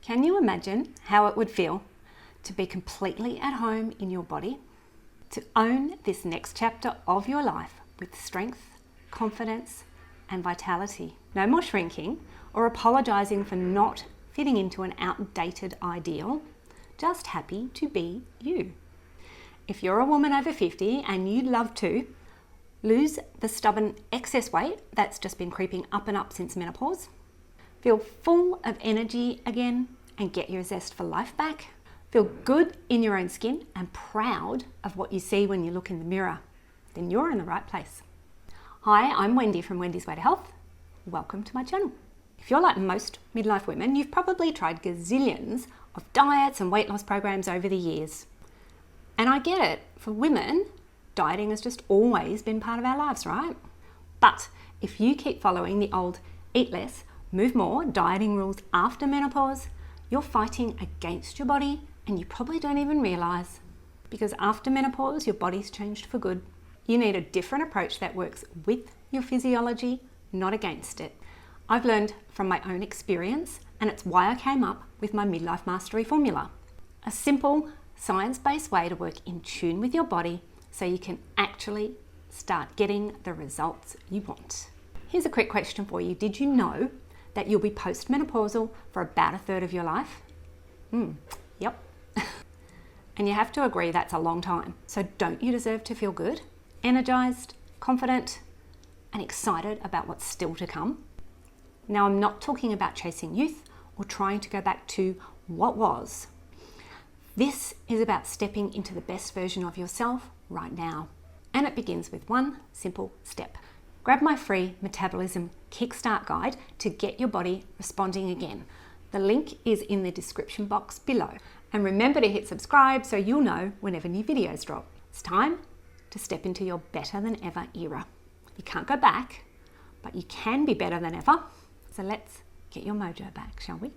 Can you imagine how it would feel to be completely at home in your body? To own this next chapter of your life with strength, confidence, and vitality. No more shrinking or apologising for not fitting into an outdated ideal. Just happy to be you. If you're a woman over 50 and you'd love to lose the stubborn excess weight that's just been creeping up and up since menopause, feel full of energy again and get your zest for life back, feel good in your own skin and proud of what you see when you look in the mirror, then you're in the right place. Hi, I'm Wendy from Wendy's Way to Health. Welcome to my channel. If you're like most midlife women, you've probably tried gazillions of diets and weight loss programs over the years. And I get it, for women, dieting has just always been part of our lives, right? But if you keep following the old eat less, move more dieting rules after menopause, you're fighting against your body and you probably don't even realise. Because after menopause, your body's changed for good. You need a different approach that works with your physiology, not against it. I've learned from my own experience, and it's why I came up with my midlife mastery formula. A simple, science-based way to work in tune with your body so you can actually start getting the results you want. Here's a quick question for you. Did you know that you'll be postmenopausal for about a third of your life? Yep. And you have to agree that's a long time. So don't you deserve to feel good, energized, confident, and excited about what's still to come? Now, I'm not talking about chasing youth or trying to go back to what was. This is about stepping into the best version of yourself right now. And it begins with one simple step. Grab my free Metabolism Kickstart Guide to get your body responding again. The link is in the description box below. And remember to hit subscribe so you'll know whenever new videos drop. It's time to step into your better than ever era. You can't go back, but you can be better than ever. So let's get your mojo back, shall we?